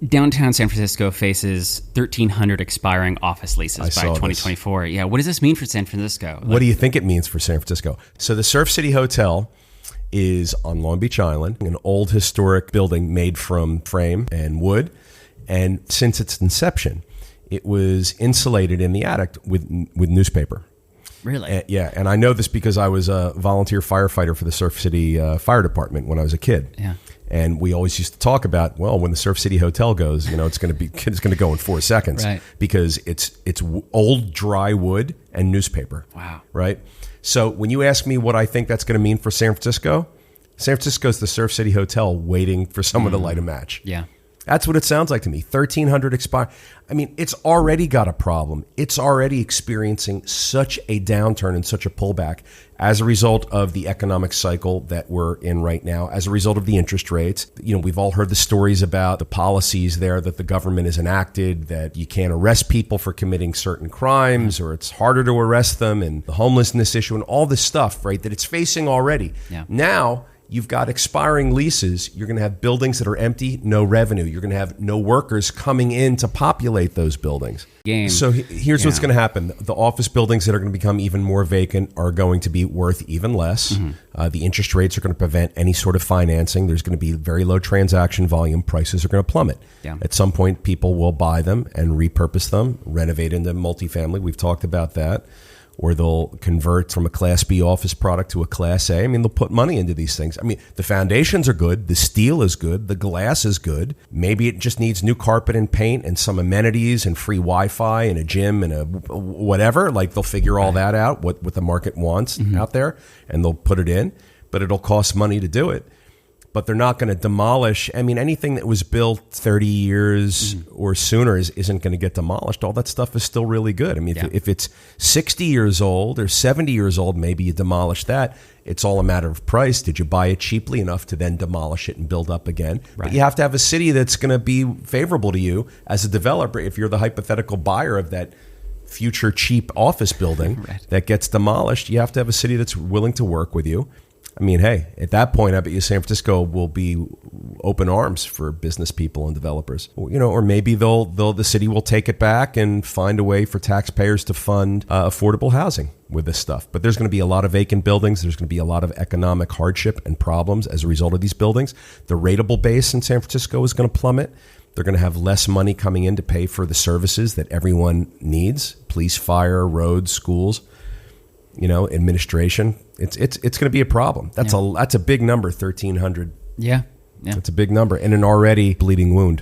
downtown San Francisco faces 1,300 expiring office leases by 2024. Yeah, what does this mean for San Francisco? What do you think it means for San Francisco? So the Surf City Hotel is on Long Beach Island, an old historic building made from frame and wood. And since its inception, it was insulated in the attic with newspaper. Really? Yeah, and I know this because I was a volunteer firefighter for the Surf City Fire Department when I was a kid. Yeah. And we always used to talk about, well, when the Surf City Hotel goes, it's going to go in 4 seconds, right? Because it's old dry wood and newspaper. Wow. Right. So when you ask me what I think that's going to mean for San Francisco is the Surf City Hotel waiting for someone to light a match. Yeah. That's what it sounds like to me. 1,300 expire. I mean, it's already got a problem. It's already experiencing such a downturn and such a pullback as a result of the economic cycle that we're in right now, as a result of the interest rates. We've all heard the stories about the policies there that the government has enacted, that you can't arrest people for committing certain crimes, or it's harder to arrest them, and the homelessness issue and all this stuff, right, that it's facing already. Yeah. Now, you've got expiring leases. You're going to have buildings that are empty, no revenue. You're going to have no workers coming in to populate those buildings. So here's what's going to happen. The office buildings that are going to become even more vacant are going to be worth even less. Mm-hmm. The interest rates are going to prevent any sort of financing. There's going to be very low transaction volume. Prices are going to plummet. Yeah. At some point, people will buy them and repurpose them, renovate into multifamily. We've talked about that. Or they'll convert from a Class B office product to a Class A. I mean, they'll put money into these things. I mean, the foundations are good. The steel is good. The glass is good. Maybe it just needs new carpet and paint and some amenities and free Wi-Fi and a gym and a whatever. Like, they'll figure all that out, what the market wants out there, and they'll put it in. But it'll cost money to do it. But they're not going to demolish. I mean, anything that was built 30 years or sooner isn't going to get demolished. All that stuff is still really good. I mean, if it's 60 years old or 70 years old, maybe you demolish that. It's all a matter of price. Did you buy it cheaply enough to then demolish it and build up again? Right. But you have to have a city that's going to be favorable to you as a developer. If you're the hypothetical buyer of that future cheap office building that gets demolished, you have to have a city that's willing to work with you. I mean, hey, at that point, I bet you San Francisco will be open arms for business people and developers. Or maybe the city will take it back and find a way for taxpayers to fund affordable housing with this stuff. But there's going to be a lot of vacant buildings. There's going to be a lot of economic hardship and problems as a result of these buildings. The rateable base in San Francisco is going to plummet. They're going to have less money coming in to pay for the services that everyone needs: police, fire, roads, schools. Administration. It's going to be a problem. That's a big number, 1,300. Yeah. It's a big number and an already bleeding wound.